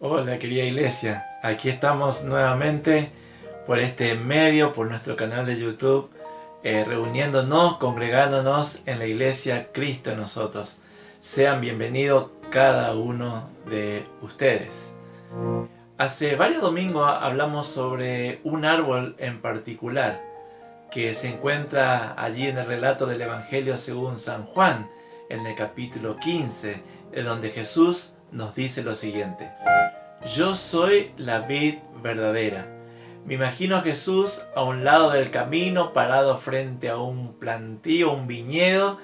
Hola querida iglesia, aquí estamos nuevamente por este medio, por nuestro canal de YouTube, reuniéndonos, congregándonos en la iglesia Cristo en nosotros. Sean bienvenidos cada uno de ustedes. Hace varios domingos hablamos sobre un árbol en particular que se encuentra allí en el relato del Evangelio según San Juan, en el capítulo 15, en donde Jesús nos dice lo siguiente: yo soy la vid verdadera. Me imagino a Jesús a un lado del camino, parado frente a un plantío, un viñedo,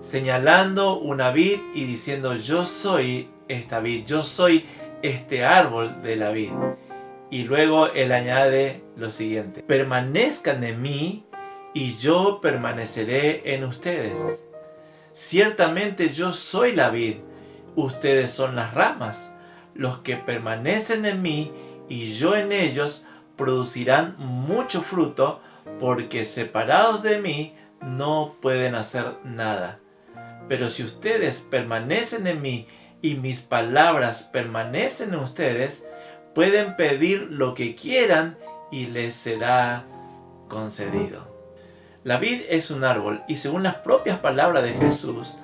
señalando una vid y diciendo: yo soy esta vid, yo soy este árbol de la vid. Y luego él añade lo siguiente: permanezcan en mí y yo permaneceré en ustedes. Ciertamente yo soy la vid, ustedes son las ramas. Los que permanecen en mí y yo en ellos producirán mucho fruto, porque separados de mí no pueden hacer nada. Pero si ustedes permanecen en mí y mis palabras permanecen en ustedes, pueden pedir lo que quieran y les será concedido. La vid es un árbol y según las propias palabras de Jesús,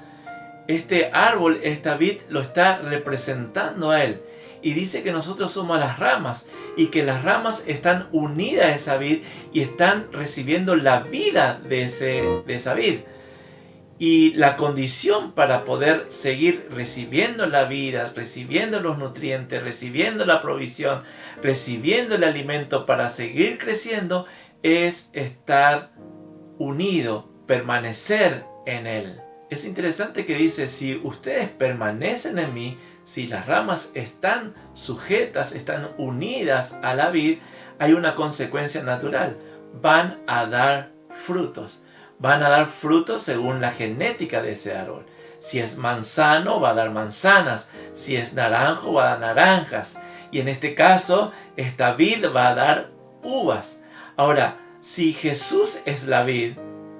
este árbol, esta vid, lo está representando a él. Y dice que nosotros somos las ramas y que las ramas están unidas a esa vid y están recibiendo la vida de esa vid. Y la condición para poder seguir recibiendo la vida, recibiendo los nutrientes, recibiendo la provisión, recibiendo el alimento para seguir creciendo, es estar unido, permanecer en él. Es interesante que dice: si ustedes permanecen en mí, si las ramas están sujetas, están unidas a la vid, hay una consecuencia natural. Van a dar frutos. Van a dar frutos según la genética de ese árbol. Si es manzano, va a dar manzanas. Si es naranjo, va a dar naranjas. Y en este caso, esta vid va a dar uvas. Ahora, si Jesús es la vid,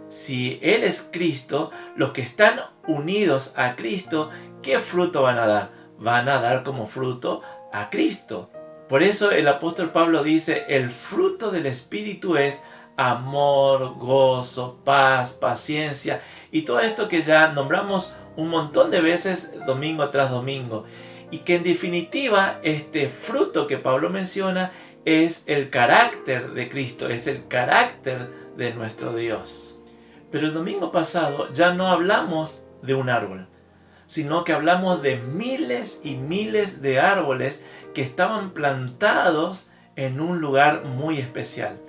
si Él es Cristo, los que están unidos a Cristo, ¿qué fruto van a dar? Van a dar como fruto a Cristo. Por eso el apóstol Pablo dice: el fruto del Espíritu es amor, gozo, paz, paciencia y todo esto que ya nombramos un montón de veces domingo tras domingo. Y que en definitiva este fruto que Pablo menciona es el carácter de Cristo, es el carácter de nuestro Dios. Pero el domingo pasado ya no hablamos de un árbol, sino que hablamos de miles y miles de árboles que estaban plantados en un lugar muy especial.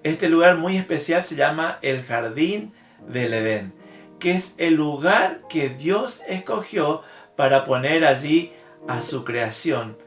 Este lugar muy especial se llama el Jardín del Edén, que es el lugar que Dios escogió para poner allí a su creación,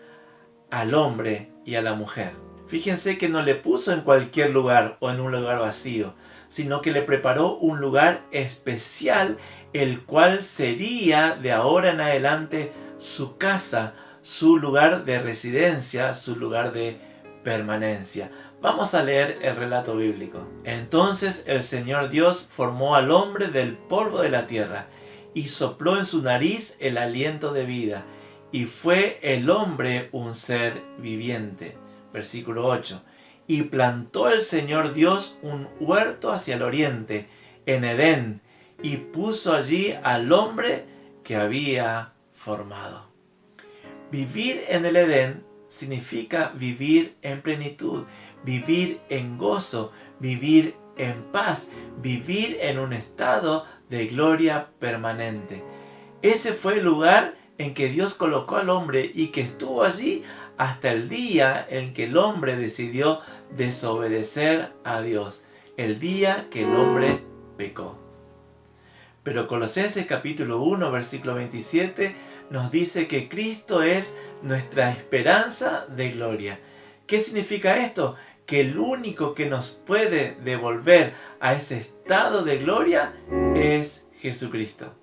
al hombre y a la mujer. Fíjense que no le puso en cualquier lugar o en un lugar vacío, sino que le preparó un lugar especial, el cual sería de ahora en adelante su casa, su lugar de residencia, su lugar de permanencia. Vamos a leer el relato bíblico. Entonces el Señor Dios formó al hombre del polvo de la tierra y sopló en su nariz el aliento de vida, y fue el hombre un ser viviente. Versículo 8. Y plantó el Señor Dios un huerto hacia el oriente, en Edén, y puso allí al hombre que había formado. Vivir en el Edén significa vivir en plenitud, vivir en gozo, vivir en paz, vivir en un estado de gloria permanente. Ese fue el lugar en que Dios colocó al hombre y que estuvo allí hasta el día en que el hombre decidió desobedecer a Dios, el día que el hombre pecó. Pero Colosenses capítulo 1, versículo 27 nos dice que Cristo es nuestra esperanza de gloria. ¿Qué significa esto? Que el único que nos puede devolver a ese estado de gloria es Jesucristo.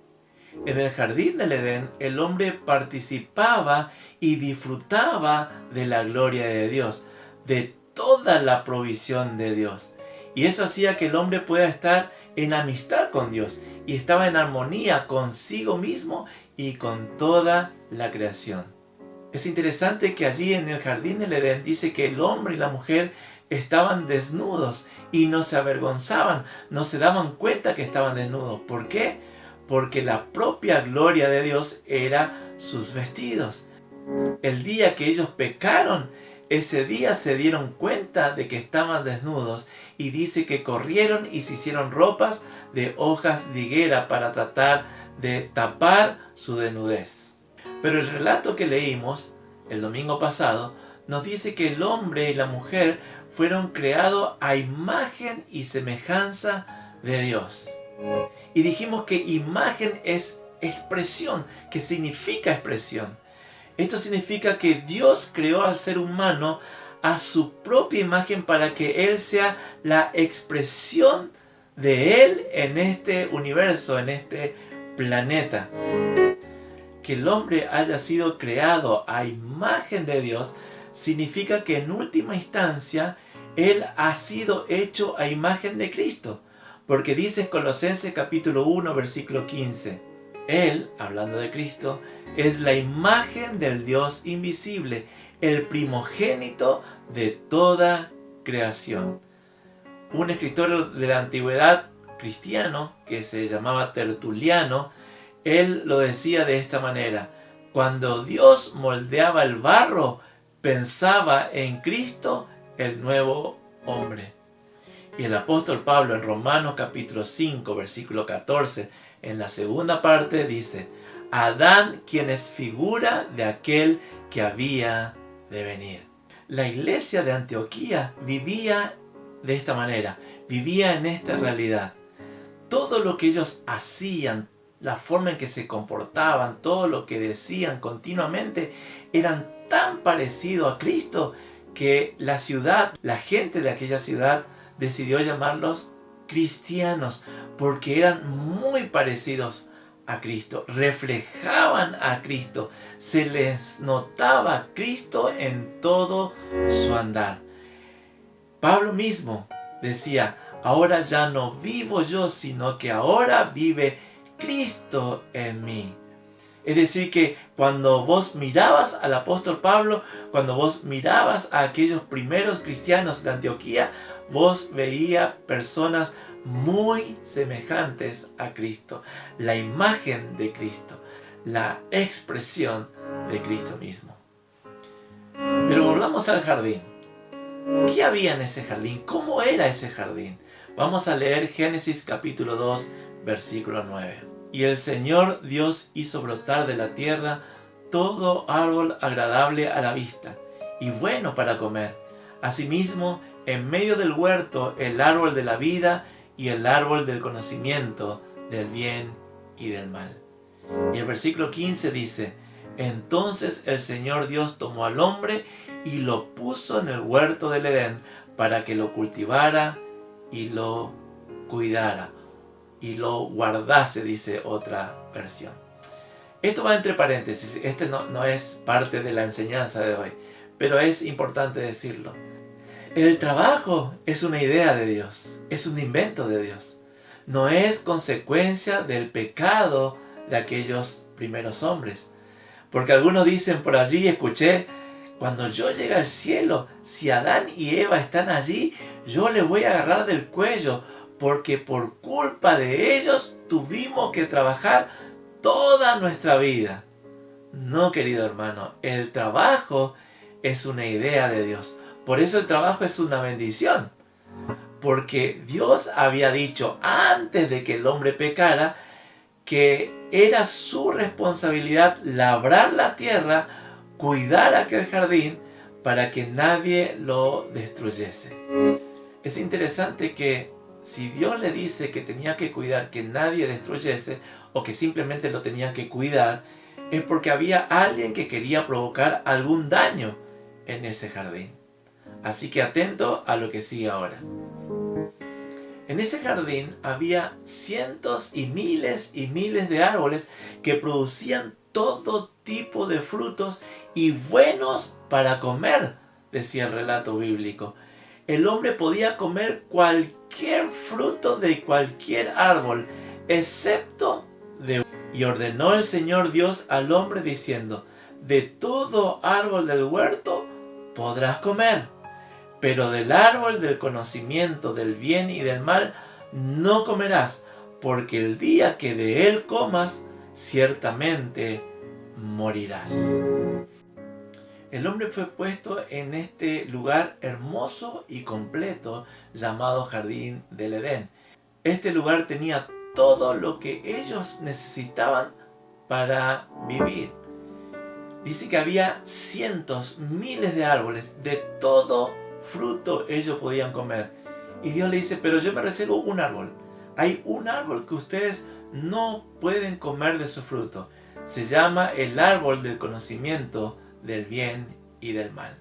En el jardín del Edén, el hombre participaba y disfrutaba de la gloria de Dios, de toda la provisión de Dios. Y eso hacía que el hombre pueda estar en amistad con Dios y estaba en armonía consigo mismo y con toda la creación. Es interesante que allí en el jardín del Edén dice que el hombre y la mujer estaban desnudos y no se avergonzaban, no se daban cuenta que estaban desnudos. ¿Por qué? Porque la propia gloria de Dios era sus vestidos. El día que ellos pecaron, ese día se dieron cuenta de que estaban desnudos y dice que corrieron y se hicieron ropas de hojas de higuera para tratar de tapar su desnudez. Pero el relato que leímos el domingo pasado nos dice que el hombre y la mujer fueron creados a imagen y semejanza de Dios. Y dijimos que imagen es expresión, que significa expresión. Esto significa que Dios creó al ser humano a su propia imagen para que Él sea la expresión de Él en este universo, en este planeta. Que el hombre haya sido creado a imagen de Dios significa que en última instancia Él ha sido hecho a imagen de Cristo. Porque dice Colosenses capítulo 1 versículo 15. Él, hablando de Cristo, es la imagen del Dios invisible, el primogénito de toda creación. Un escritor de la antigüedad cristiano, que se llamaba Tertuliano, él lo decía de esta manera: cuando Dios moldeaba el barro, pensaba en Cristo, el nuevo hombre. Y el apóstol Pablo en Romanos capítulo 5, versículo 14, en la segunda parte dice: Adán, quien es figura de aquel que había de venir. La iglesia de Antioquía vivía de esta manera, vivía en esta realidad. Todo lo que ellos hacían, la forma en que se comportaban, todo lo que decían continuamente, eran tan parecidos a Cristo que la ciudad, la gente de aquella ciudad, decidió llamarlos cristianos porque eran muy parecidos a Cristo, reflejaban a Cristo, se les notaba a Cristo en todo su andar. Pablo mismo decía: ahora ya no vivo yo, sino que ahora vive Cristo en mí. Es decir, que cuando vos mirabas al apóstol Pablo, cuando vos mirabas a aquellos primeros cristianos de Antioquía, vos veías personas muy semejantes a Cristo, la imagen de Cristo, la expresión de Cristo mismo. Pero volvamos al jardín. ¿Qué había en ese jardín? ¿Cómo era ese jardín? Vamos a leer Génesis capítulo 2, versículo 9. Y el Señor Dios hizo brotar de la tierra todo árbol agradable a la vista y bueno para comer. Asimismo, en medio del huerto, el árbol de la vida y el árbol del conocimiento del bien y del mal. Y el versículo 15 dice: Entonces el Señor Dios tomó al hombre y lo puso en el huerto del Edén para que lo cultivara y lo cuidara. Y lo guardase, dice otra versión. Esto va entre paréntesis, este no es parte de la enseñanza de hoy, pero es importante decirlo. El trabajo es una idea de Dios, es un invento de Dios. No es consecuencia del pecado de aquellos primeros hombres. Porque algunos dicen por allí, escuché: cuando yo llegue al cielo, si Adán y Eva están allí, yo les voy a agarrar del cuello, porque por culpa de ellos tuvimos que trabajar toda nuestra vida. No, querido hermano, el trabajo es una idea de Dios. Por eso el trabajo es una bendición. Porque Dios había dicho antes de que el hombre pecara que era su responsabilidad labrar la tierra, cuidar aquel jardín para que nadie lo destruyese. Es interesante que si Dios le dice que tenía que cuidar que nadie destruyese o que simplemente lo tenía que cuidar, es porque había alguien que quería provocar algún daño en ese jardín. Así que atento a lo que sigue ahora. En ese jardín había cientos y miles de árboles que producían todo tipo de frutos y buenos para comer, decía el relato bíblico. El hombre podía comer cualquier fruto de cualquier árbol, excepto de uno. Y ordenó el Señor Dios al hombre diciendo: de todo árbol del huerto podrás comer, pero del árbol del conocimiento del bien y del mal no comerás, porque el día que de él comas, ciertamente morirás. El hombre fue puesto en este lugar hermoso y completo llamado Jardín del Edén. Este lugar tenía todo lo que ellos necesitaban para vivir. Dice que había cientos, miles de árboles, de todo fruto ellos podían comer. Y Dios le dice, pero yo me reservo un árbol. Hay un árbol que ustedes no pueden comer de su fruto. Se llama el árbol del conocimiento del bien y del mal.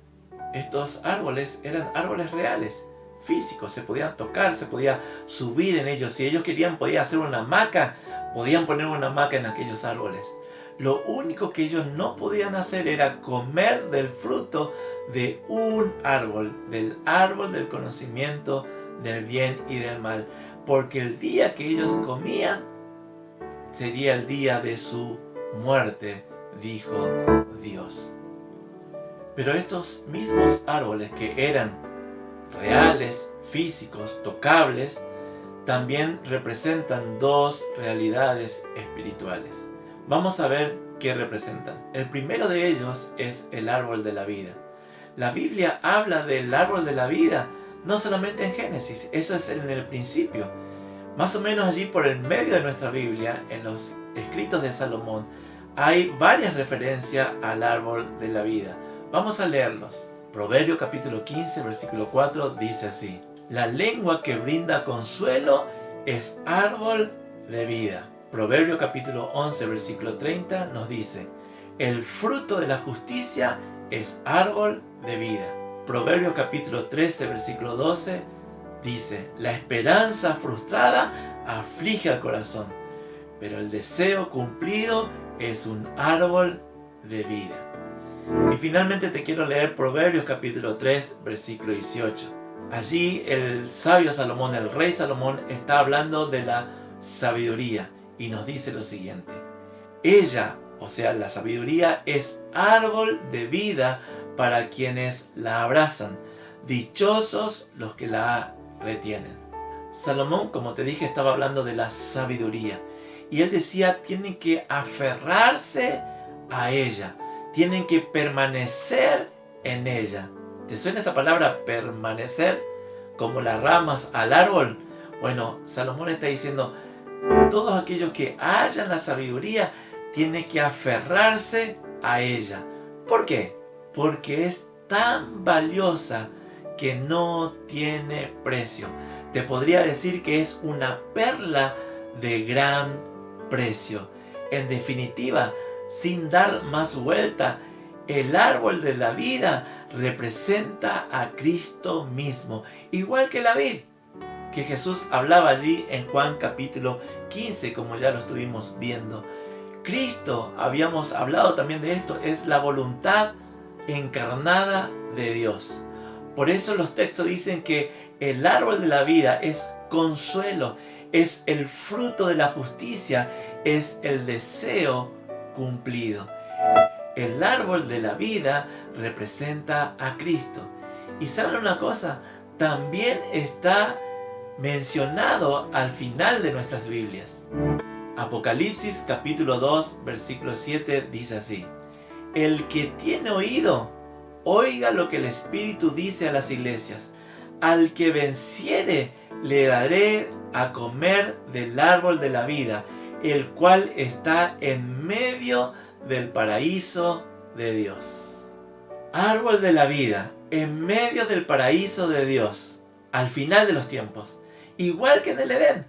Estos árboles eran árboles reales, físicos, se podían tocar, se podía subir en ellos. Si ellos querían, podían hacer una hamaca, podían poner una hamaca en aquellos árboles. Lo único que ellos no podían hacer era comer del fruto de un árbol, del árbol del conocimiento del bien y del mal, porque el día que ellos comían sería el día de su muerte, dijo Dios. Pero estos mismos árboles que eran reales, físicos, tocables, también representan dos realidades espirituales. Vamos a ver qué representan. El primero de ellos es el árbol de la vida. La Biblia habla del árbol de la vida no solamente en Génesis, eso es en el principio. Más o menos allí por el medio de nuestra Biblia, en los escritos de Salomón, hay varias referencias al árbol de la vida. Vamos a leerlos. Proverbio capítulo 15, versículo 4 dice así: la lengua que brinda consuelo es árbol de vida. Proverbio capítulo 11, versículo 30 nos dice: el fruto de la justicia es árbol de vida. Proverbio capítulo 13, versículo 12 dice: la esperanza frustrada aflige al corazón, pero el deseo cumplido es un árbol de vida. Y finalmente te quiero leer Proverbios capítulo 3, versículo 18. Allí el sabio Salomón, el rey Salomón, está hablando de la sabiduría y nos dice lo siguiente: ella, o sea, la sabiduría, es árbol de vida para quienes la abrazan. Dichosos los que la retienen. Salomón, como te dije, estaba hablando de la sabiduría. Y él decía, tienen que aferrarse a ella. Tienen que permanecer en ella. ¿Te suena esta palabra permanecer? Como las ramas al árbol. Bueno, Salomón está diciendo, todos aquellos que hallan la sabiduría tienen que aferrarse a ella. ¿Por qué? Porque es tan valiosa que no tiene precio. Te podría decir que es una perla de gran precio. En definitiva, sin dar más vuelta, el árbol de la vida representa a Cristo mismo, igual que la vid, que Jesús hablaba allí en Juan capítulo 15, como ya lo estuvimos viendo. Cristo, habíamos hablado también de esto, es la voluntad encarnada de Dios. Por eso los textos dicen que el árbol de la vida es consuelo, es el fruto de la justicia, es el deseo cumplido. El árbol de la vida representa a Cristo. Y ¿saben una cosa? También está mencionado al final de nuestras Biblias. Apocalipsis capítulo 2, versículo 7 dice así: el que tiene oído, oiga lo que el Espíritu dice a las iglesias. Al que venciere, le daré a comer del árbol de la vida, el cual está en medio del paraíso de Dios. Árbol de la vida, en medio del paraíso de Dios, al final de los tiempos. Igual que en el Edén.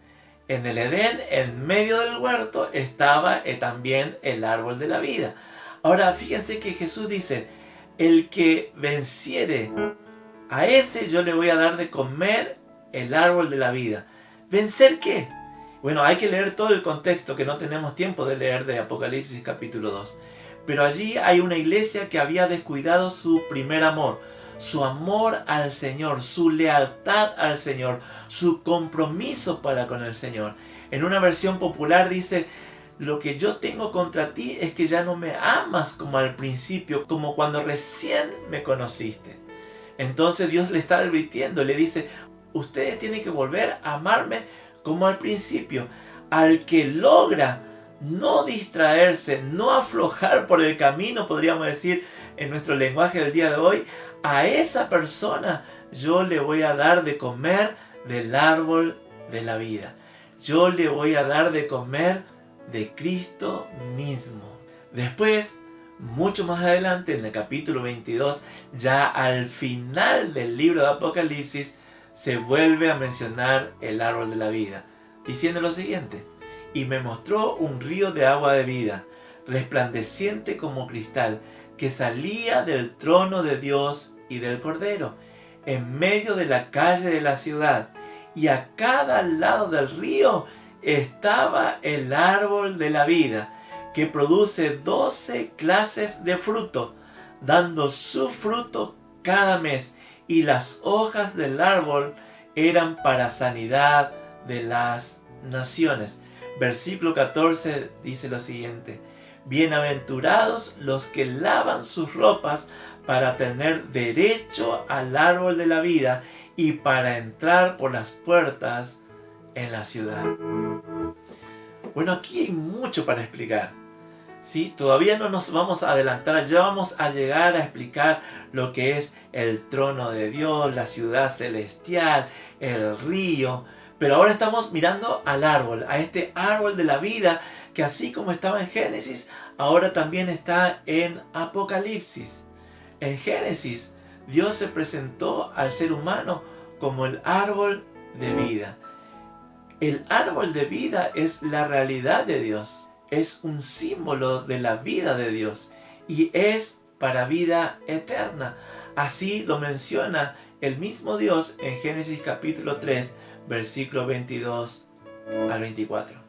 En el Edén, en medio del huerto, estaba también el árbol de la vida. Ahora, fíjense que Jesús dice, el que venciere, a ese yo le voy a dar de comer el árbol de la vida. ¿Vencer qué? Bueno, hay que leer todo el contexto, que no tenemos tiempo de leer de Apocalipsis capítulo 2. Pero allí hay una iglesia que había descuidado su primer amor, su amor al Señor, su lealtad al Señor, su compromiso para con el Señor. En una versión popular dice, lo que yo tengo contra ti es que ya no me amas como al principio, como cuando recién me conociste. Entonces Dios le está advirtiendo, le dice, ustedes tienen que volver a amarme como al principio. Al que logra no distraerse, no aflojar por el camino, podríamos decir en nuestro lenguaje del día de hoy, a esa persona yo le voy a dar de comer del árbol de la vida. Yo le voy a dar de comer de Cristo mismo. Después, mucho más adelante, en el capítulo 22, ya al final del libro de Apocalipsis, se vuelve a mencionar el árbol de la vida, diciendo lo siguiente: y me mostró un río de agua de vida, resplandeciente como cristal, que salía del trono de Dios y del Cordero, en medio de la calle de la ciudad, y a cada lado del río estaba el árbol de la vida, que produce 12 clases de fruto, dando su fruto cada mes, y las hojas del árbol eran para sanidad de las naciones. Versículo 14 dice lo siguiente: bienaventurados los que lavan sus ropas para tener derecho al árbol de la vida y para entrar por las puertas en la ciudad. Bueno, aquí hay mucho para explicar. ¿Sí? Todavía no nos vamos a adelantar, ya vamos a llegar a explicar lo que es el trono de Dios, la ciudad celestial, el río. Pero ahora estamos mirando al árbol, a este árbol de la vida, que así como estaba en Génesis, ahora también está en Apocalipsis. En Génesis, Dios se presentó al ser humano como el árbol de vida. El árbol de vida es la realidad de Dios. Es un símbolo de la vida de Dios y es para vida eterna. Así lo menciona el mismo Dios en Génesis capítulo 3, versículo 22 al 24.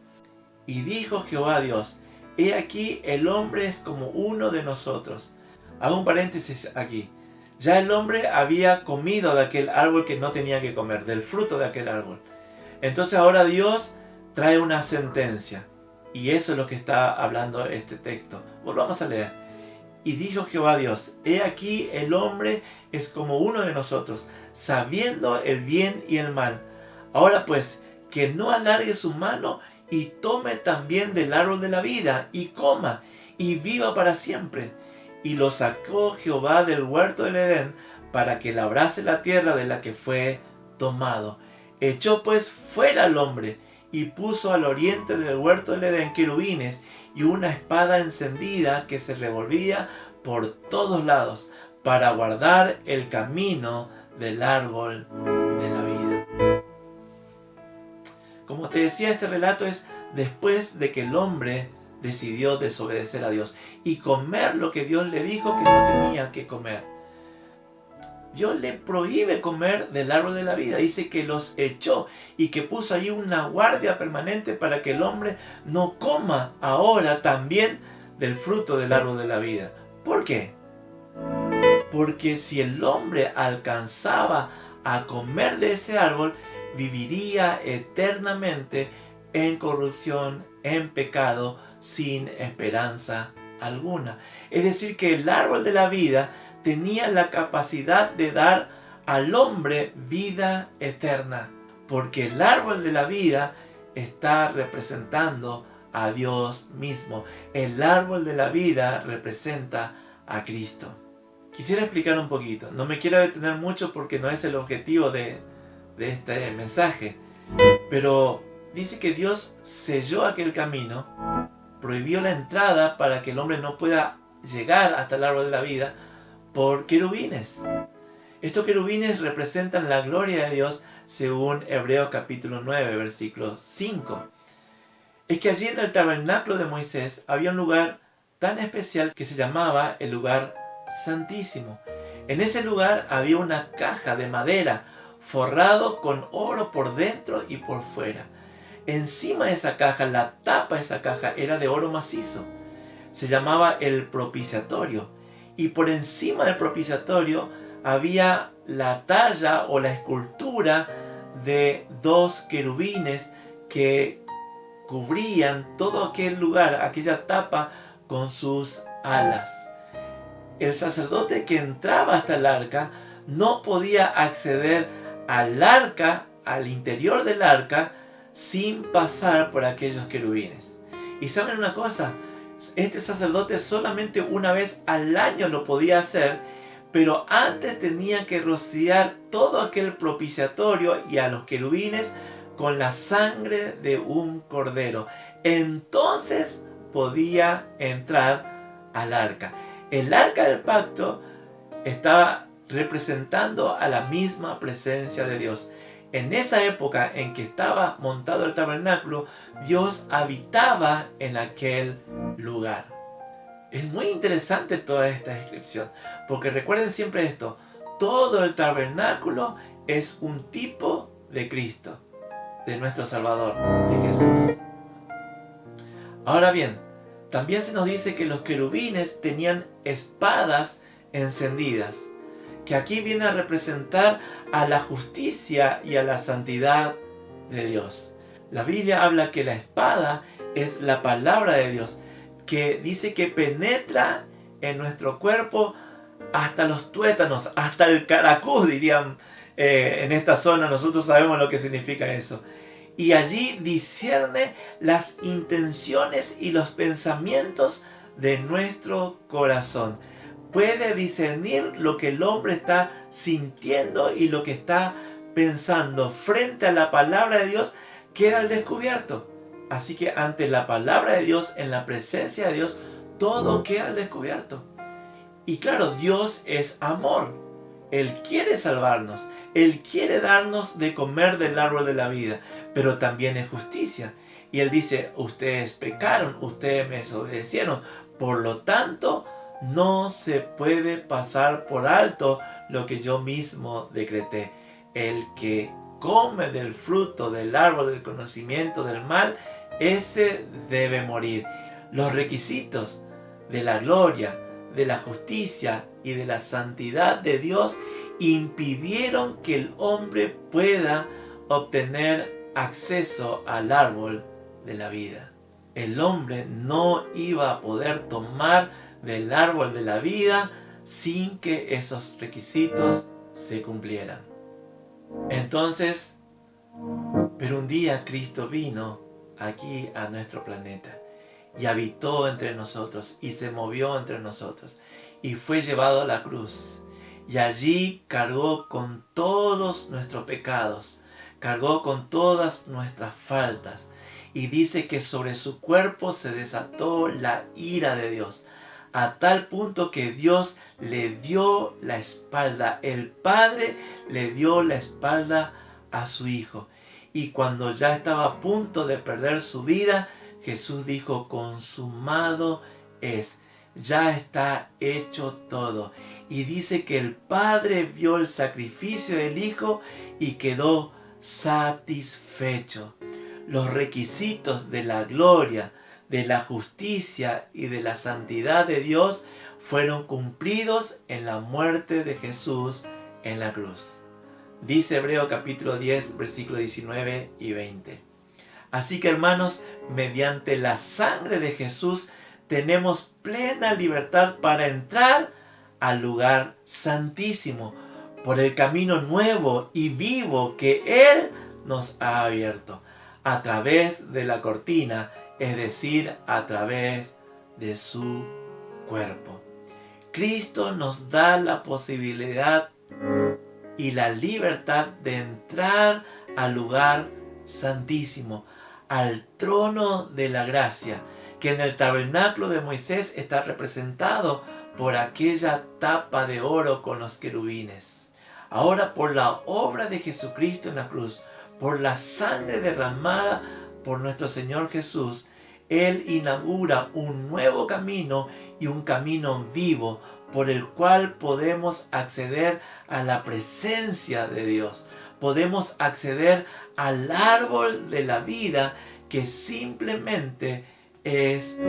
Y dijo Jehová Dios: he aquí el hombre es como uno de nosotros. Hago un paréntesis aquí. Ya el hombre había comido de aquel árbol que no tenía que comer, del fruto de aquel árbol. Entonces ahora Dios trae una sentencia. Y eso es lo que está hablando este texto. Volvamos a leer. Y dijo Jehová Dios: he aquí el hombre es como uno de nosotros, sabiendo el bien y el mal. Ahora pues, que no alargue su mano y tome también del árbol de la vida, y coma, y viva para siempre. Y lo sacó Jehová del huerto del Edén, para que labrase la tierra de la que fue tomado. Echó pues fuera al hombre, y puso al oriente del huerto del Edén querubines y una espada encendida que se revolvía por todos lados, para guardar el camino del árbol de la vida. Como te decía, este relato es después de que el hombre decidió desobedecer a Dios y comer lo que Dios le dijo que no tenía que comer. Dios le prohíbe comer del árbol de la vida. Dice que los echó y que puso ahí una guardia permanente para que el hombre no coma ahora también del fruto del árbol de la vida. ¿Por qué? Porque si el hombre alcanzaba a comer de ese árbol, viviría eternamente en corrupción, en pecado, sin esperanza alguna. Es decir, que el árbol de la vida tenía la capacidad de dar al hombre vida eterna, porque el árbol de la vida está representando a Dios mismo. El árbol de la vida representa a Cristo. Quisiera explicar un poquito, no me quiero detener mucho porque no es el objetivo de este mensaje, pero dice que Dios selló aquel camino, prohibió la entrada para que el hombre no pueda llegar hasta el árbol de la vida, por querubines. Estos querubines representan la gloria de Dios según Hebreos capítulo 9, versículo 5. Es que allí en el tabernáculo de Moisés había un lugar tan especial que se llamaba el lugar santísimo. En ese lugar había una caja de madera forrado con oro por dentro y por fuera. Encima de esa caja, la tapa de esa caja era de oro macizo. Se llamaba el propiciatorio. Y por encima del propiciatorio había la talla o la escultura de dos querubines que cubrían todo aquel lugar, aquella tapa, con sus alas. El sacerdote que entraba hasta el arca no podía acceder al arca, al interior del arca, sin pasar por aquellos querubines. Y saben una cosa, este sacerdote solamente una vez al año lo podía hacer, pero antes tenía que rociar todo aquel propiciatorio y a los querubines con la sangre de un cordero. Entonces podía entrar al arca. El arca del pacto estaba representando a la misma presencia de Dios. En esa época en que estaba montado el tabernáculo, Dios habitaba en aquel lugar. Es muy interesante toda esta descripción, porque recuerden siempre esto: todo el tabernáculo es un tipo de Cristo, de nuestro Salvador, de Jesús. Ahora bien, también se nos dice que los querubines tenían espadas encendidas, que aquí viene a representar a la justicia y a la santidad de Dios. La Biblia habla que la espada es la palabra de Dios, que dice que penetra en nuestro cuerpo hasta los tuétanos, hasta el caracú, dirían en esta zona. Nosotros sabemos lo que significa eso. Y allí discierne las intenciones y los pensamientos de nuestro corazón. Puede discernir lo que el hombre está sintiendo y lo que está pensando. Frente a la palabra de Dios queda al descubierto. Así que ante la palabra de Dios, en la presencia de Dios, todo queda al descubierto. Y claro, Dios es amor. Él quiere salvarnos. Él quiere darnos de comer del árbol de la vida. Pero también es justicia. Y Él dice: ustedes pecaron, ustedes me desobedecieron. Por lo tanto, no se puede pasar por alto lo que yo mismo decreté. El que come del fruto del árbol del conocimiento del mal, ese debe morir. Los requisitos de la gloria, de la justicia y de la santidad de Dios impidieron que el hombre pueda obtener acceso al árbol de la vida. El hombre no iba a poder tomar del árbol de la vida sin que esos requisitos se cumplieran. Entonces, pero un día Cristo vino aquí a nuestro planeta y habitó entre nosotros y se movió entre nosotros y fue llevado a la cruz, y allí cargó con todos nuestros pecados, cargó con todas nuestras faltas, y dice que sobre su cuerpo se desató la ira de Dios, a tal punto que Dios le dio la espalda. El Padre le dio la espalda a su Hijo. Y cuando ya estaba a punto de perder su vida, Jesús dijo: consumado es. Ya está hecho todo. Y dice que el Padre vio el sacrificio del Hijo y quedó satisfecho. Los requisitos de la gloria, de la justicia y de la santidad de Dios fueron cumplidos en la muerte de Jesús en la cruz. Dice Hebreo capítulo 10, versículos 19 y 20. Así que, hermanos, mediante la sangre de Jesús tenemos plena libertad para entrar al lugar santísimo por el camino nuevo y vivo que Él nos ha abierto a través de la cortina, es decir, a través de su cuerpo. Cristo nos da la posibilidad y la libertad de entrar al lugar santísimo, al trono de la gracia, que en el tabernáculo de Moisés está representado por aquella tapa de oro con los querubines. Ahora, por la obra de Jesucristo en la cruz, por la sangre derramada por nuestro Señor Jesús, Él inaugura un nuevo camino y un camino vivo por el cual podemos acceder a la presencia de Dios. Podemos acceder al árbol de la vida, que simplemente es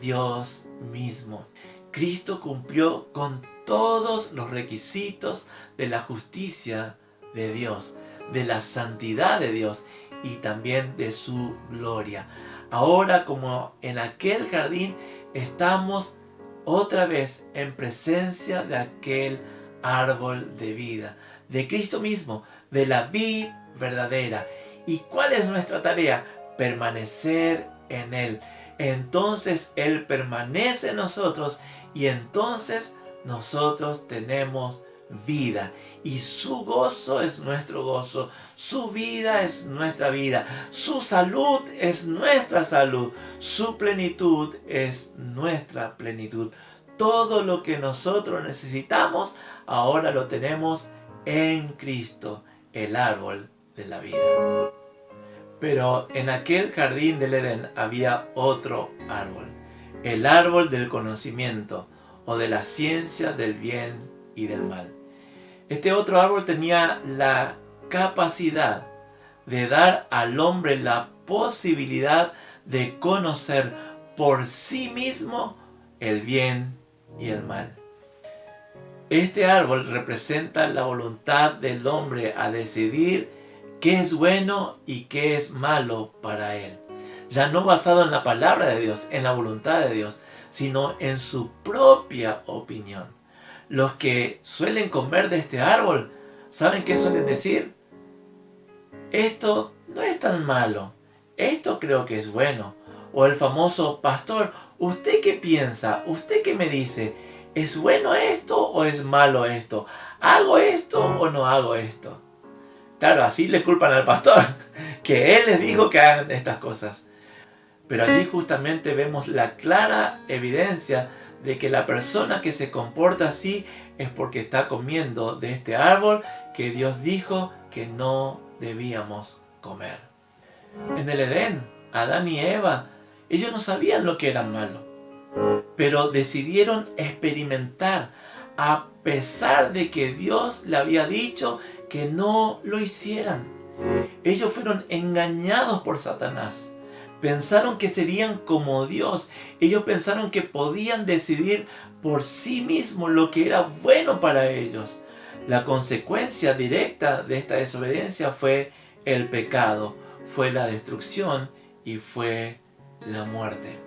Dios mismo. Cristo cumplió con todos los requisitos de la justicia de Dios, de la santidad de Dios, y también de su gloria. Ahora, como en aquel jardín, estamos otra vez en presencia de aquel árbol de vida, de Cristo mismo, de la vid verdadera. ¿Y cuál es nuestra tarea? Permanecer en Él. Entonces Él permanece en nosotros y entonces nosotros tenemos vida. Y su gozo es nuestro gozo, su vida es nuestra vida, su salud es nuestra salud, su plenitud es nuestra plenitud. Todo lo que nosotros necesitamos ahora lo tenemos en Cristo, el árbol de la vida. Pero en aquel jardín del Edén había otro árbol, el árbol del conocimiento o de la ciencia del bien y del mal. Este otro árbol tenía la capacidad de dar al hombre la posibilidad de conocer por sí mismo el bien y el mal. Este árbol representa la voluntad del hombre a decidir qué es bueno y qué es malo para él. Ya no basado en la palabra de Dios, en la voluntad de Dios, sino en su propia opinión. Los que suelen comer de este árbol, ¿saben qué suelen decir? Esto no es tan malo, esto creo que es bueno. O el famoso pastor, ¿usted qué piensa? ¿Usted qué me dice? ¿Es bueno esto o es malo esto? ¿Hago esto o no hago esto? Claro, así le culpan al pastor, que él les dijo que hagan estas cosas. Pero allí justamente vemos la clara evidencia de que la persona que se comporta así es porque está comiendo de este árbol que Dios dijo que no debíamos comer. En el Edén, Adán y Eva, ellos no sabían lo que era malo, pero decidieron experimentar a pesar de que Dios le había dicho que no lo hicieran. Ellos fueron engañados por Satanás. Pensaron que serían como Dios. Ellos pensaron que podían decidir por sí mismos lo que era bueno para ellos. La consecuencia directa de esta desobediencia fue el pecado, fue la destrucción y fue la muerte.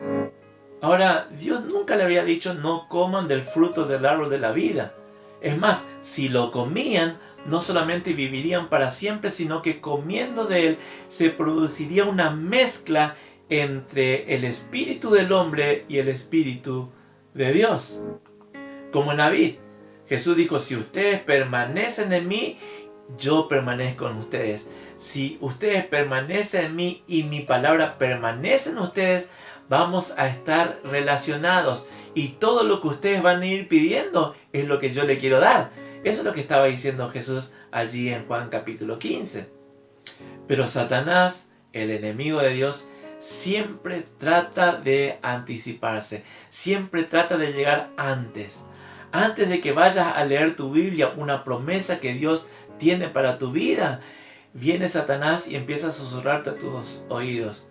Ahora, Dios nunca le había dicho no coman del fruto del árbol de la vida. Es más, si lo comían, no solamente vivirían para siempre, sino que comiendo de él se produciría una mezcla entre el espíritu del hombre y el espíritu de Dios. Como en la vid, Jesús dijo, si ustedes permanecen en mí, yo permanezco en ustedes. Si ustedes permanecen en mí y mi palabra permanece en ustedes, vamos a estar relacionados y todo lo que ustedes van a ir pidiendo es lo que yo le quiero dar. Eso es lo que estaba diciendo Jesús allí en Juan capítulo 15. Pero Satanás, el enemigo de Dios, siempre trata de anticiparse, siempre trata de llegar antes. Antes de que vayas a leer tu Biblia, una promesa que Dios tiene para tu vida, viene Satanás y empieza a susurrarte a tus oídos.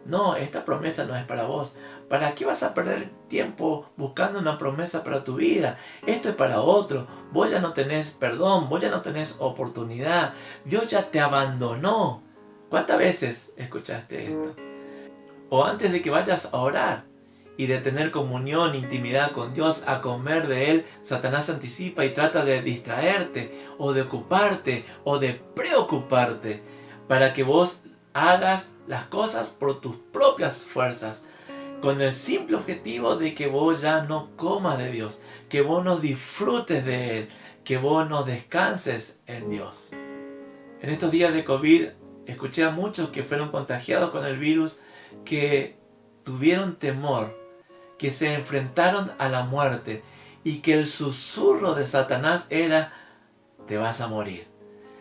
No, esta promesa no es para vos. ¿Para qué vas a perder tiempo buscando una promesa para tu vida? Esto es para otro. Vos ya no tenés perdón, vos ya no tenés oportunidad. Dios ya te abandonó. ¿Cuántas veces escuchaste esto? O antes de que vayas a orar y de tener comunión, intimidad con Dios, a comer de Él, Satanás anticipa y trata de distraerte, o de ocuparte, o de preocuparte, para que vos hagas las cosas por tus propias fuerzas, con el simple objetivo de que vos ya no comas de Dios, que vos no disfrutes de Él, que vos no descanses en Dios. En estos días de COVID, escuché a muchos que fueron contagiados con el virus, que tuvieron temor, que se enfrentaron a la muerte y que el susurro de Satanás era, te vas a morir.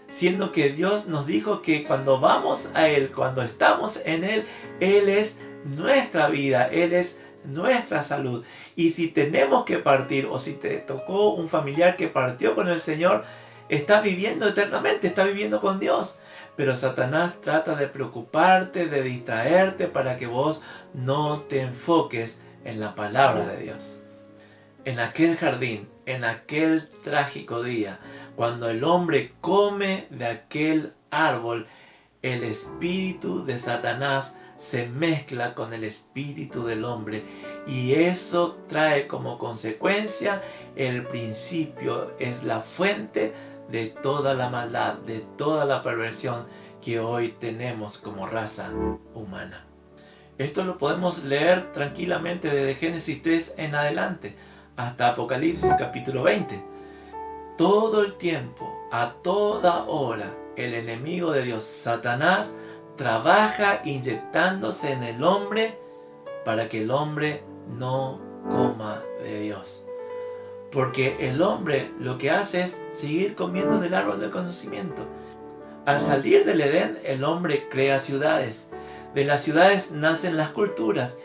Siendo que Dios nos dijo que cuando vamos a Él, cuando estamos en Él, Él es nuestra vida, Él es nuestra salud. Y si tenemos que partir, o si te tocó un familiar que partió con el Señor, estás viviendo eternamente, estás viviendo con Dios. Pero Satanás trata de preocuparte, de distraerte para que vos no te enfoques en la palabra de Dios. En aquel jardín, en aquel trágico día, cuando el hombre come de aquel árbol, el espíritu de Satanás se mezcla con el espíritu del hombre, y eso trae como consecuencia el principio, es la fuente de toda la maldad, de toda la perversión que hoy tenemos como raza humana. Esto lo podemos leer tranquilamente desde Génesis 3 en adelante hasta Apocalipsis capítulo 20. Todo el tiempo, a toda hora, el enemigo de Dios, Satanás, trabaja inyectándose en el hombre para que el hombre no coma de Dios. Porque el hombre lo que hace es seguir comiendo del árbol del conocimiento. Al salir del Edén, el hombre crea ciudades. De las ciudades nacen las culturas.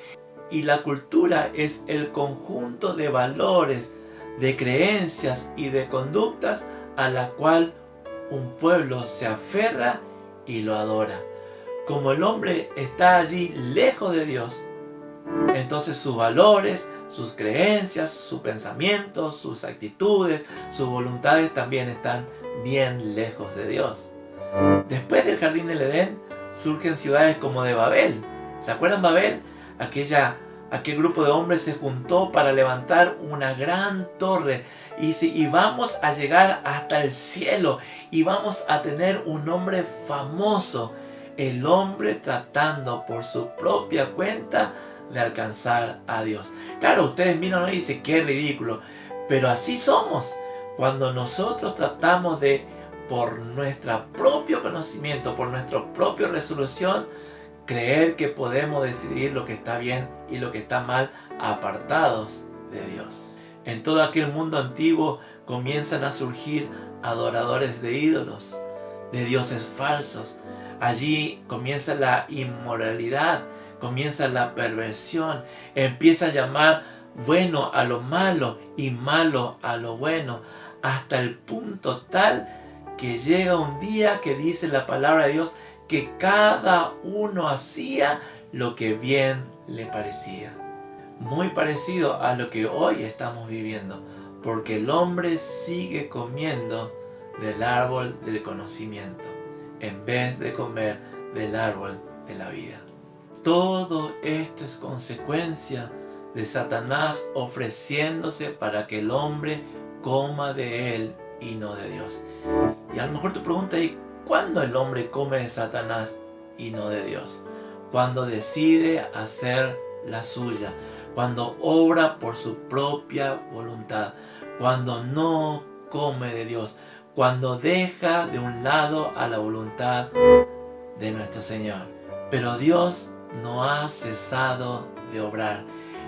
Y la cultura es el conjunto de valores, de creencias y de conductas a la cual un pueblo se aferra y lo adora. Como el hombre está allí lejos de Dios, entonces sus valores, sus creencias, sus pensamientos, sus actitudes, sus voluntades también están bien lejos de Dios. Después del jardín del Edén surgen ciudades como de Babel. ¿Se acuerdan Babel? Aquel grupo de hombres se juntó para levantar una gran torre y vamos a llegar hasta el cielo y vamos a tener un hombre famoso, el hombre tratando por su propia cuenta de alcanzar a Dios. Claro, ustedes miran y dicen qué ridículo, pero así somos cuando nosotros tratamos de, por nuestro propio conocimiento, por nuestra propia resolución, creer que podemos decidir lo que está bien y lo que está mal apartados de Dios. En todo aquel mundo antiguo comienzan a surgir adoradores de ídolos, de dioses falsos. Allí comienza la inmoralidad, comienza la perversión, empieza a llamar bueno a lo malo y malo a lo bueno, hasta el punto tal que llega un día que dice la palabra de Dios que cada uno hacía lo que bien le parecía. Muy parecido a lo que hoy estamos viviendo, porque el hombre sigue comiendo del árbol del conocimiento, en vez de comer del árbol de la vida. Todo esto es consecuencia de Satanás ofreciéndose para que el hombre coma de él y no de Dios. Y a lo mejor tu pregunta es, ¿cuándo el hombre come de Satanás y no de Dios? Cuando decide hacer la suya, cuando obra por su propia voluntad, cuando no come de Dios, cuando deja de un lado a la voluntad de nuestro Señor. Pero Dios no ha cesado de obrar.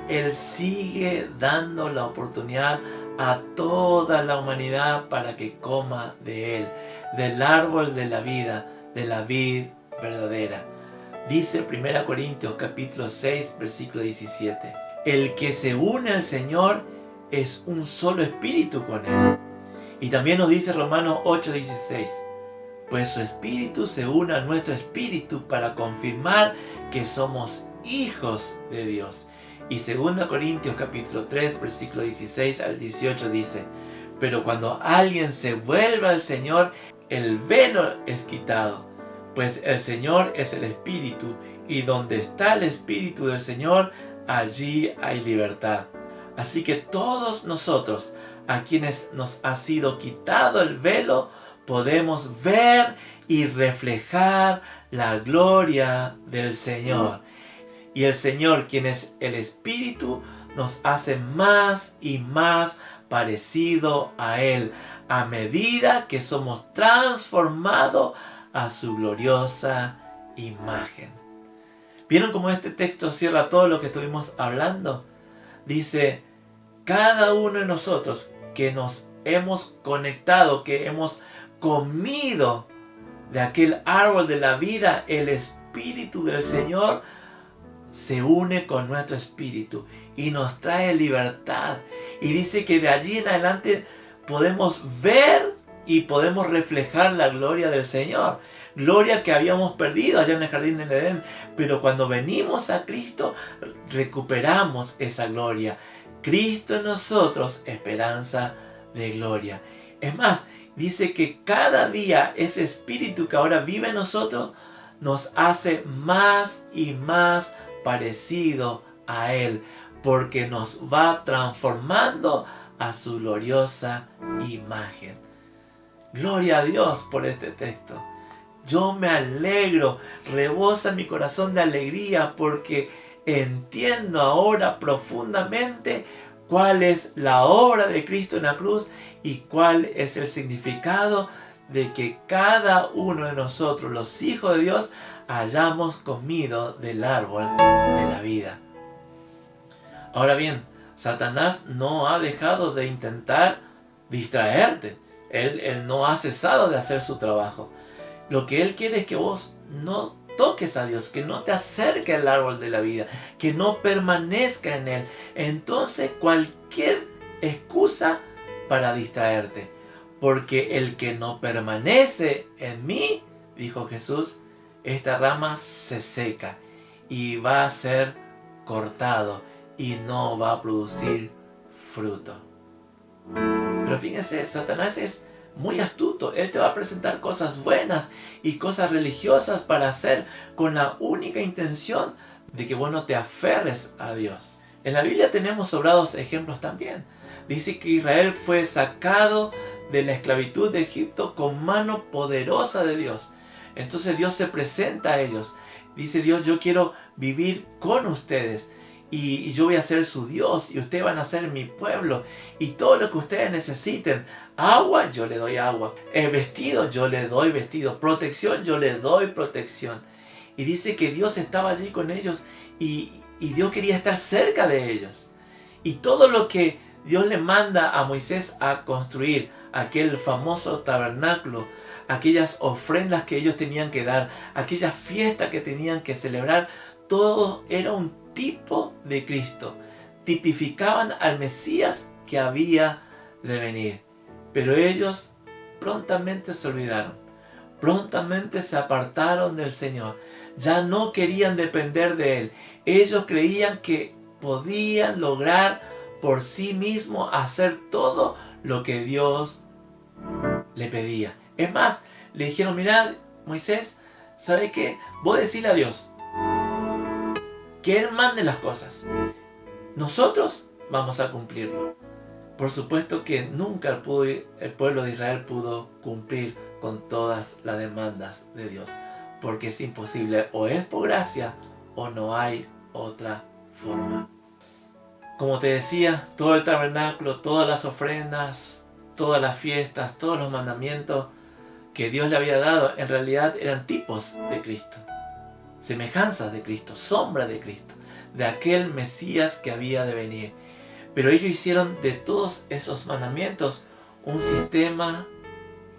Él sigue dando la oportunidad a toda la humanidad para que coma de Él, del árbol de la vida, de la vid verdadera. Dice 1 Corintios capítulo 6, versículo 17. El que se une al Señor es un solo espíritu con Él. Y también nos dice Romanos 8, 16. Pues su espíritu se une a nuestro espíritu para confirmar que somos hijos de Dios. Y 2 Corintios capítulo 3, versículo 16 al 18 dice, pero cuando alguien se vuelve al Señor, el velo es quitado, pues el Señor es el Espíritu, y donde está el Espíritu del Señor, allí hay libertad. Así que todos nosotros, a quienes nos ha sido quitado el velo, podemos ver y reflejar la gloria del Señor. Y el Señor, quien es el Espíritu, nos hace más y más parecido a Él, a medida que somos transformados a su gloriosa imagen. ¿Vieron cómo este texto cierra todo lo que estuvimos hablando? Dice, cada uno de nosotros que nos hemos conectado, que hemos comido de aquel árbol de la vida, el Espíritu del Señor se une con nuestro espíritu y nos trae libertad. Y dice que de allí en adelante podemos ver y podemos reflejar la gloria del Señor. Gloria que habíamos perdido allá en el jardín del Edén. Pero cuando venimos a Cristo, recuperamos esa gloria. Cristo en nosotros, esperanza de gloria. Es más, dice que cada día ese espíritu que ahora vive en nosotros nos hace más y más parecido a Él, porque nos va transformando a su gloriosa imagen. Gloria a Dios por este texto. Yo me alegro, rebosa mi corazón de alegría porque entiendo ahora profundamente cuál es la obra de Cristo en la cruz y cuál es el significado de que cada uno de nosotros, los hijos de Dios, hayamos comido del árbol de la vida. Ahora bien, Satanás no ha dejado de intentar distraerte. Él no ha cesado de hacer su trabajo. Lo que Él quiere es que vos no toques a Dios, que no te acerques al árbol de la vida, que no permanezca en Él. Entonces cualquier excusa para distraerte. Porque el que no permanece en mí, dijo Jesús, esta rama se seca y va a ser cortado y no va a producir fruto. Pero fíjense, Satanás es muy astuto. Él te va a presentar cosas buenas y cosas religiosas para hacer con la única intención de que vos no te aferres a Dios. En la Biblia tenemos sobrados ejemplos también. Dice que Israel fue sacado de la esclavitud de Egipto con mano poderosa de Dios. Entonces Dios se presenta a ellos. Dice Dios, yo quiero vivir con ustedes. Y yo voy a ser su Dios y ustedes van a ser mi pueblo. Y todo lo que ustedes necesiten, agua, yo le doy agua. Vestido, yo le doy vestido. Protección, yo le doy protección. Y dice que Dios estaba allí con ellos y Dios quería estar cerca de ellos. Y todo lo que Dios le manda a Moisés a construir, aquel famoso tabernáculo, aquellas ofrendas que ellos tenían que dar, aquellas fiestas que tenían que celebrar, todo era un tipo de Cristo. Tipificaban al Mesías que había de venir. Pero ellos prontamente se olvidaron. Prontamente se apartaron del Señor. Ya no querían depender de Él. Ellos creían que podían lograr por sí mismos hacer todo lo que Dios le pedía. Es más, le dijeron, mirad, Moisés, ¿sabe qué? Vos decile a Dios que Él mande las cosas. Nosotros vamos a cumplirlo. Por supuesto que nunca el pueblo de Israel pudo cumplir con todas las demandas de Dios, porque es imposible, o es por gracia o no hay otra forma. Como te decía, todo el tabernáculo, todas las ofrendas, todas las fiestas, todos los mandamientos que Dios le había dado, en realidad eran tipos de Cristo, semejanzas de Cristo, sombra de Cristo, de aquel Mesías que había de venir. Pero ellos hicieron de todos esos mandamientos un sistema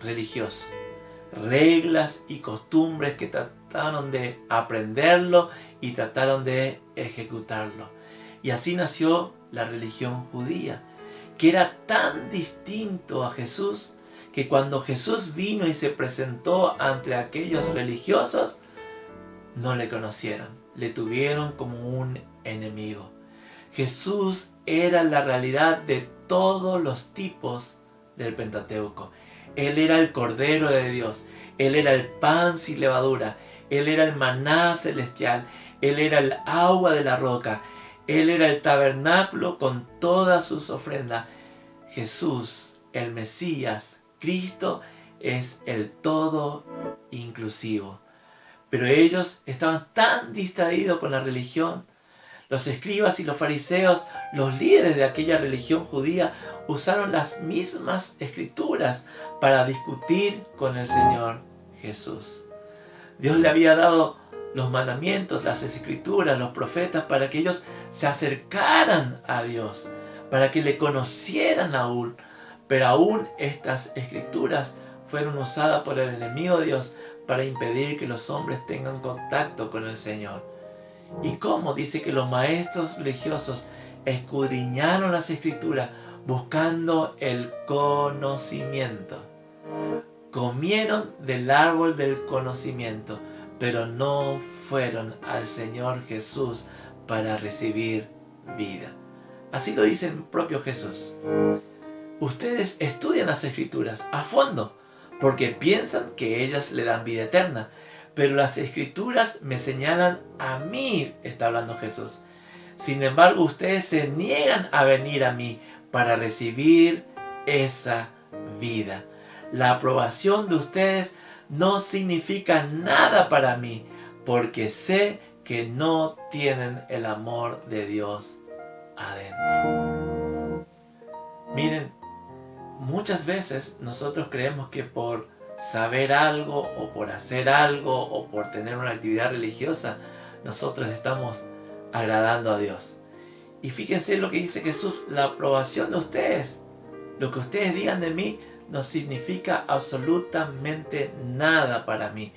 religioso, reglas y costumbres que trataron de aprenderlo y trataron de ejecutarlo. Y así nació la religión judía, que era tan distinto a Jesús que cuando Jesús vino y se presentó ante aquellos religiosos, no le conocieron, le tuvieron como un enemigo. Jesús era la realidad de todos los tipos del Pentateuco. Él era el Cordero de Dios, Él era el pan sin levadura, Él era el maná celestial, Él era el agua de la roca, Él era el tabernáculo con todas sus ofrendas. Jesús, el Mesías, Cristo, es el todo inclusivo. Pero ellos estaban tan distraídos con la religión. Los escribas y los fariseos, los líderes de aquella religión judía, usaron las mismas escrituras para discutir con el Señor Jesús. Dios le había dado los mandamientos, las escrituras, los profetas, para que ellos se acercaran a Dios, para que le conocieran aún. Pero aún estas escrituras fueron usadas por el enemigo de Dios para impedir que los hombres tengan contacto con el Señor. ¿Y cómo? Dice que los maestros religiosos escudriñaron las escrituras buscando el conocimiento. Comieron del árbol del conocimiento, pero no fueron al Señor Jesús para recibir vida. Así lo dice el propio Jesús. Ustedes estudian las escrituras a fondo porque piensan que ellas le dan vida eterna, pero las Escrituras me señalan a mí, está hablando Jesús. Sin embargo, ustedes se niegan a venir a mí para recibir esa vida. La aprobación de ustedes no significa nada para mí, porque sé que no tienen el amor de Dios adentro. Miren, muchas veces nosotros creemos que por saber algo o por hacer algo o por tener una actividad religiosa, nosotros estamos agradando a Dios. Y fíjense lo que dice Jesús, la aprobación de ustedes, lo que ustedes digan de mí, no significa absolutamente nada para mí.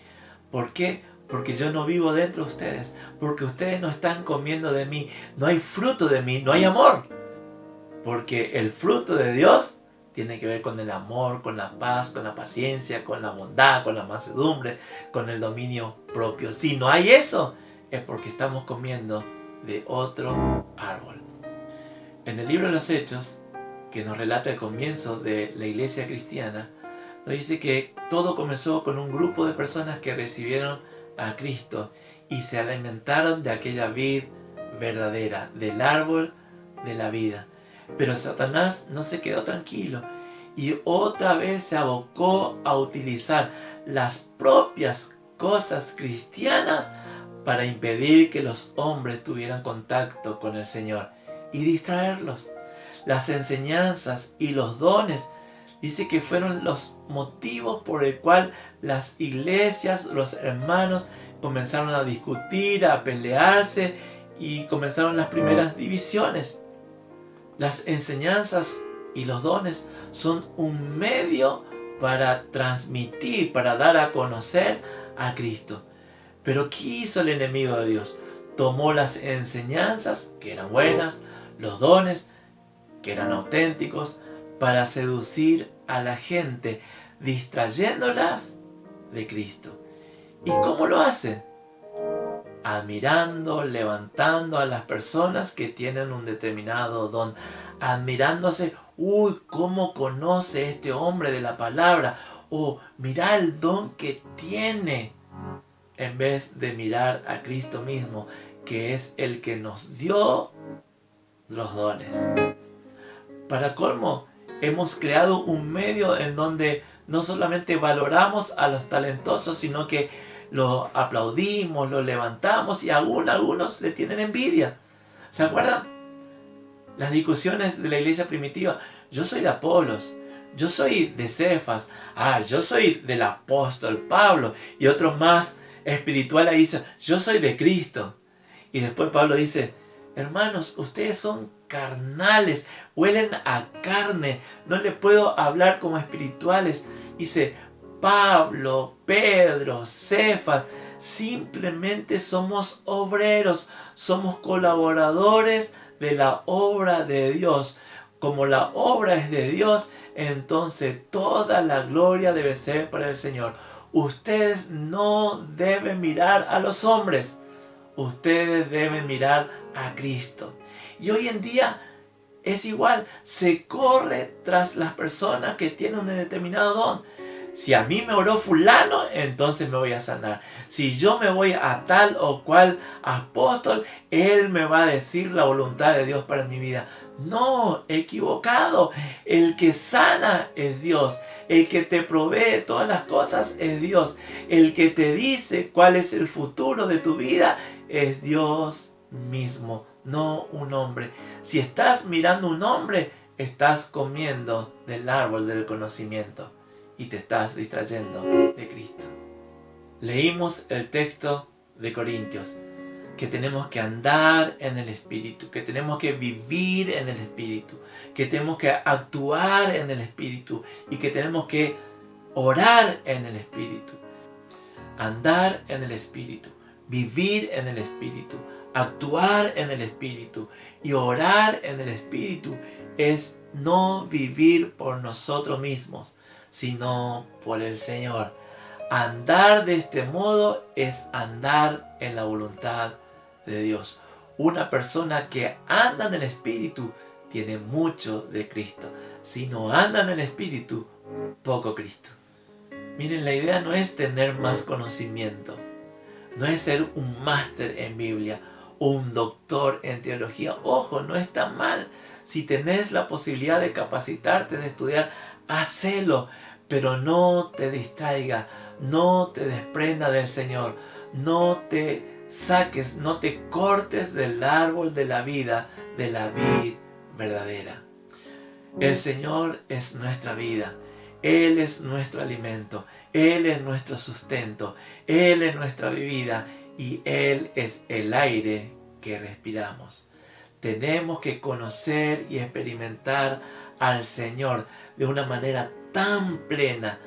¿Por qué? Porque yo no vivo dentro de ustedes, porque ustedes no están comiendo de mí, no hay fruto de mí, no hay amor. Porque el fruto de Dios tiene que ver con el amor, con la paz, con la paciencia, con la bondad, con la mansedumbre, con el dominio propio. Si no hay eso, es porque estamos comiendo de otro árbol. En el libro de los Hechos, que nos relata el comienzo de la iglesia cristiana, nos dice que todo comenzó con un grupo de personas que recibieron a Cristo y se alimentaron de aquella vid verdadera, del árbol de la vida. Pero Satanás no se quedó tranquilo y otra vez se abocó a utilizar las propias cosas cristianas para impedir que los hombres tuvieran contacto con el Señor y distraerlos. Las enseñanzas y los dones dice que fueron los motivos por el cual las iglesias, los hermanos comenzaron a discutir, a pelearse y comenzaron las primeras divisiones. Las enseñanzas y los dones son un medio para transmitir, para dar a conocer a Cristo. Pero ¿qué hizo el enemigo de Dios? Tomó las enseñanzas, que eran buenas, los dones, que eran auténticos, para seducir a la gente, distrayéndolas de Cristo. ¿Y cómo lo hace? Admirando, levantando a las personas que tienen un determinado don, admirándose, uy, cómo conoce este hombre de la palabra, o mirá el don que tiene, en vez de mirar a Cristo mismo, que es el que nos dio los dones. Para colmo, hemos creado un medio en donde no solamente valoramos a los talentosos, sino que lo aplaudimos, lo levantamos y aún algunos le tienen envidia. ¿Se acuerdan? Las discusiones de la iglesia primitiva. Yo soy de Apolos, yo soy de Cefas, yo soy del apóstol Pablo. Y otro más espiritual ahí dice, yo soy de Cristo. Y después Pablo dice, hermanos, ustedes son carnales, huelen a carne, no le puedo hablar como espirituales. Dice, Pablo, Pedro, Cefas, simplemente somos obreros, somos colaboradores de la obra de Dios. Como la obra es de Dios, entonces toda la gloria debe ser para el Señor. Ustedes no deben mirar a los hombres, ustedes deben mirar a Cristo. Y hoy en día es igual, se corre tras las personas que tienen un determinado don. Si a mí me oró fulano, entonces me voy a sanar. Si yo me voy a tal o cual apóstol, él me va a decir la voluntad de Dios para mi vida. No, equivocado. El que sana es Dios. El que te provee todas las cosas es Dios. El que te dice cuál es el futuro de tu vida es Dios mismo, no un hombre. Si estás mirando un hombre, estás comiendo del árbol del conocimiento y te estás distrayendo de Cristo. Leímos el texto de Corintios, que tenemos que andar en el Espíritu, que tenemos que vivir en el Espíritu, que tenemos que actuar en el Espíritu y que tenemos que orar en el Espíritu. Andar en el Espíritu, vivir en el Espíritu, actuar en el Espíritu y orar en el Espíritu es no vivir por nosotros mismos, sino por el Señor. Andar de este modo es andar en la voluntad de Dios. Una persona que anda en el Espíritu tiene mucho de Cristo. Si no anda en el Espíritu, poco Cristo. Miren, la idea no es tener más conocimiento. No es ser un máster en Biblia o un doctor en teología. Ojo, no está mal. Si tenés la posibilidad de capacitarte, de estudiar, hacelo. Pero no te distraiga, no te desprenda del Señor, no te saques, no te cortes del árbol de la vida, de la vid verdadera. El Señor es nuestra vida. Él es nuestro alimento. Él es nuestro sustento. Él es nuestra vida. Y Él es el aire que respiramos. Tenemos que conocer y experimentar al Señor de una manera tan plena,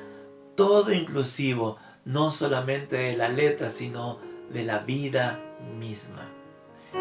todo inclusivo, no solamente de la letra, sino de la vida misma.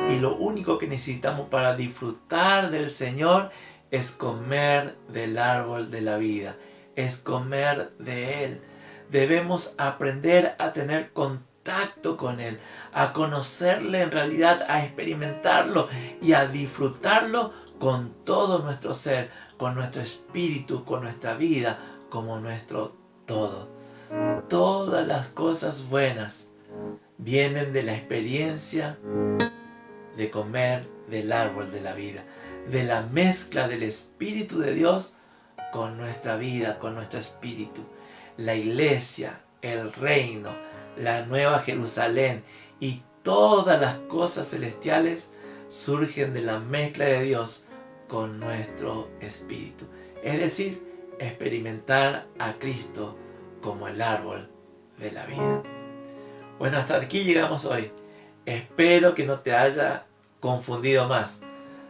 Y lo único que necesitamos para disfrutar del Señor es comer del árbol de la vida, es comer de Él. Debemos aprender a tener contacto con Él, a conocerle en realidad, a experimentarlo y a disfrutarlo con todo nuestro ser, con nuestro espíritu, con nuestra vida, como nuestro todo. Todas las cosas buenas vienen de la experiencia de comer del árbol de la vida, de la mezcla del Espíritu de Dios con nuestra vida, con nuestro espíritu. La iglesia, el reino, la nueva Jerusalén y todas las cosas celestiales surgen de la mezcla de Dios con nuestro espíritu. Es decir, experimentar a Cristo como el árbol de la vida. Bueno, hasta aquí llegamos hoy. Espero que no te haya confundido más,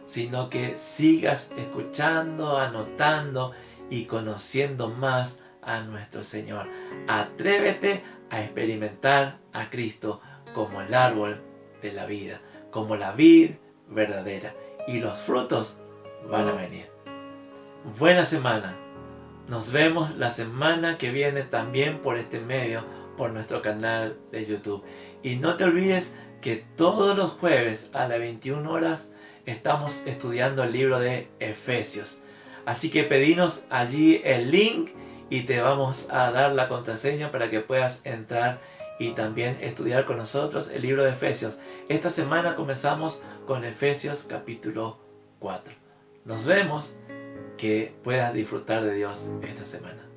sino que sigas escuchando, anotando y conociendo más a nuestro Señor. Atrévete a experimentar a Cristo como el árbol de la vida, como la vid verdadera, y los frutos van a venir. Buena semana. Nos vemos la semana que viene también por este medio, por nuestro canal de YouTube. Y no te olvides que todos los jueves a las 21 horas estamos estudiando el libro de Efesios. Así que pedinos allí el link y te vamos a dar la contraseña para que puedas entrar y también estudiar con nosotros el libro de Efesios. Esta semana comenzamos con Efesios capítulo 4. Nos vemos. Que puedas disfrutar de Dios esta semana.